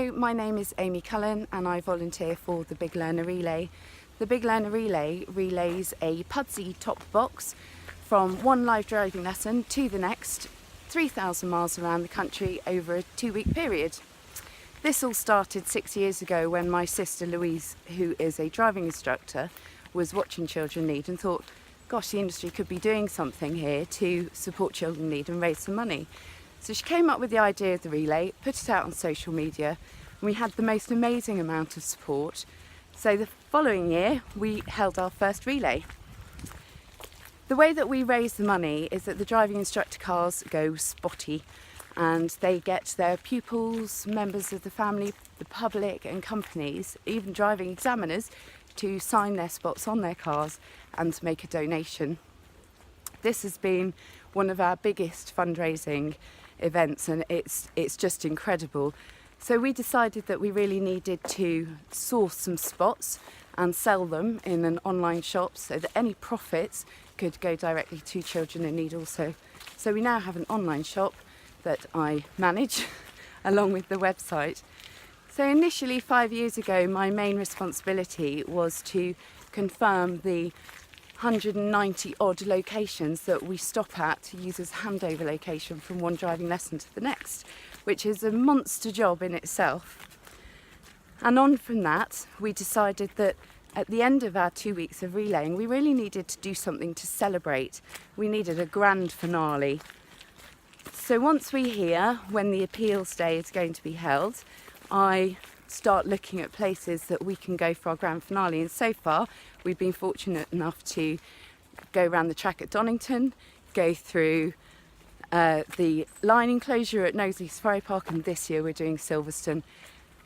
So my name is Amy Cullen and I volunteer for the Big Learner Relay. The Big Learner Relay relays a Pudsey top box from one live driving lesson to the next, 3,000 miles around the country over a 2-week period. This all started 6 years ago when my sister Louise, who is a driving instructor, was watching Children Need and thought, gosh, the industry could be doing something here to support Children in Need and raise some money. So she came up with the idea of the relay, put it out on social media, and we had the most amazing amount of support. So the following year, we held our first relay. The way that we raise the money is that the driving instructor cars go spotty, and they get their pupils, members of the family, the public and companies, even driving examiners, to sign their spots on their cars and to make a donation. This has been one of our biggest fundraising events, and it's just incredible. So we decided that we really needed to source some spots and sell them in an online shop so that any profits could go directly to Children in Need also. So we now have an online shop that I manage along with the website. So initially 5 years ago, my main responsibility was to confirm the 190 odd locations that we stop at to use as handover location from one driving lesson to the next, which is a monster job in itself. And on from that, we decided that at the end of our 2 weeks of relaying, we really needed to do something to celebrate. We needed a grand finale. So once we hear when the appeals day is going to be held, I start looking at places that we can go for our grand finale. And so far, we've been fortunate enough to go around the track at Donington, go through the line enclosure at Knowsley Safari Park, and this year we're doing Silverstone.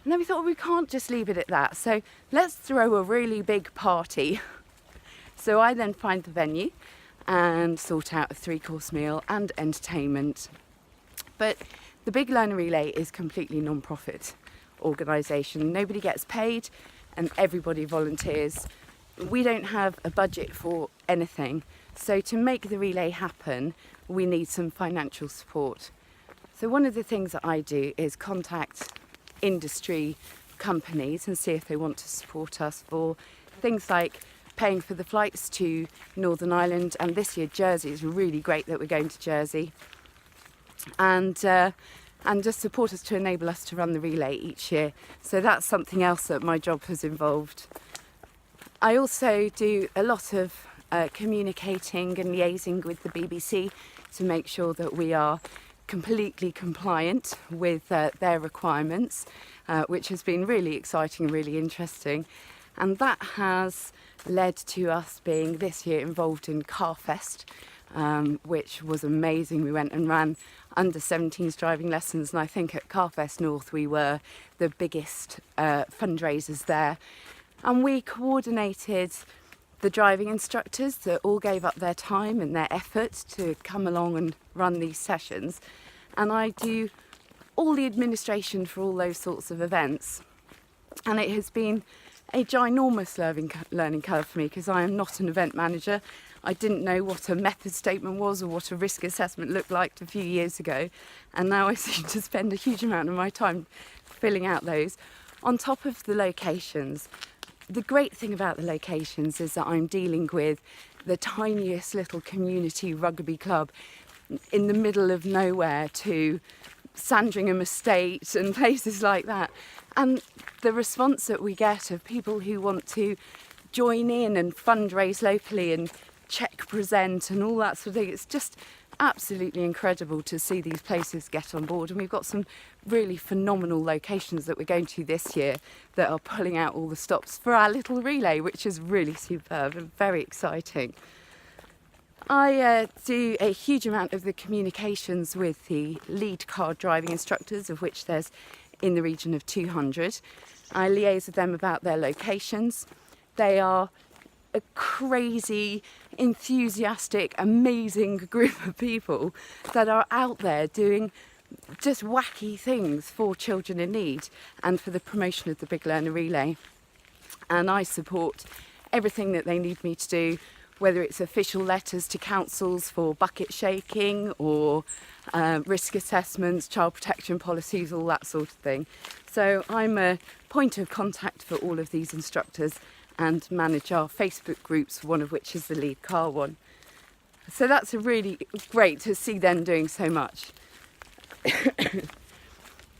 And then we thought, well, we can't just leave it at that. So let's throw a really big party. So I then find the venue and sort out a 3-course meal and entertainment. But the Big Learner Relay is completely non-profit organisation. Nobody gets paid and everybody volunteers. We don't have a budget for anything. So to make the relay happen, we need some financial support. So one of the things that I do is contact industry companies and see if they want to support us for things like paying for the flights to Northern Ireland, and this year Jersey is really great that we're going to Jersey, and just support us to enable us to run the relay each year. So that's something else that my job has involved. I also do a lot of communicating and liaising with the BBC to make sure that we are completely compliant with their requirements, which has been really exciting and really interesting. And that has led to us being this year involved in Carfest, which was amazing. We went and ran under 17s driving lessons, and I think at Carfest North we were the biggest fundraisers there. And we coordinated the driving instructors that all gave up their time and their effort to come along and run these sessions. And I do all the administration for all those sorts of events. And it has been a ginormous learning curve for me, because I am not an event manager. I didn't know what a method statement was or what a risk assessment looked like a few years ago. And now I seem to spend a huge amount of my time filling out those. On top of the locations, the great thing about the locations is that I'm dealing with the tiniest little community rugby club in the middle of nowhere to Sandringham Estate and places like that. And the response that we get of people who want to join in and fundraise locally and check present and all that sort of thing, it's just absolutely incredible to see these places get on board. And we've got some really phenomenal locations that we're going to this year that are pulling out all the stops for our little relay, which is really superb and very exciting. I do a huge amount of the communications with the lead car driving instructors, of which there's in the region of 200. I liaise with them about their locations. They are a crazy, enthusiastic, amazing group of people that are out there doing just wacky things for Children in Need and for the promotion of the Big Learner Relay. And I support everything that they need me to do, whether it's official letters to councils for bucket shaking or risk assessments, child protection policies, all that sort of thing. So I'm a point of contact for all of these instructors and manage our Facebook groups, one of which is the Lead Car one. So that's really great to see them doing so much.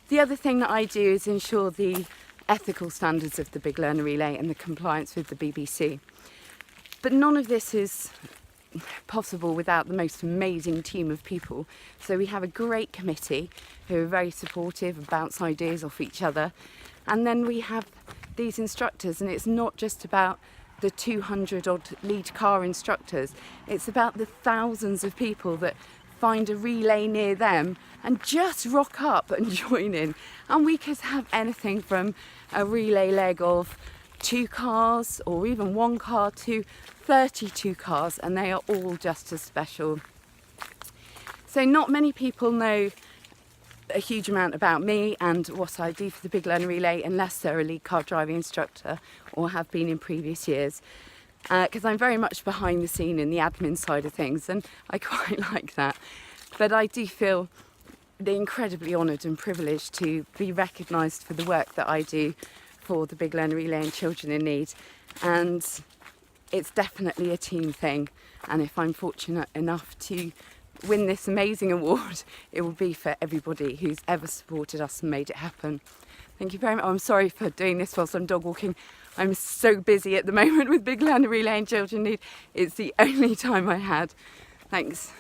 The other thing that I do is ensure the ethical standards of the Big Learner Relay and the compliance with the BBC. But none of this is possible without the most amazing team of people. So we have a great committee who are very supportive and bounce ideas off each other. And then we have these instructors, and it's not just about the 200 odd lead car instructors, it's about the thousands of people that find a relay near them and just rock up and join in. And we could have anything from a relay leg of 2 cars or even 1 car to 32 cars, and they are all just as special. So not many people know a huge amount about me and what I do for the Big Learner Relay unless they're a lead car driving instructor or have been in previous years, because I'm very much behind the scene in the admin side of things, and I quite like that. But I do feel incredibly honoured and privileged to be recognised for the work that I do for the Big Learner Relay and Children in Need, and it's definitely a team thing. And if I'm fortunate enough to win this amazing award, it will be for everybody who's ever supported us and made it happen. Thank you very much. I'm sorry for doing this whilst I'm dog walking. I'm so busy at the moment with Big Learner Relay and Children in Need. It's the only time I had. Thanks.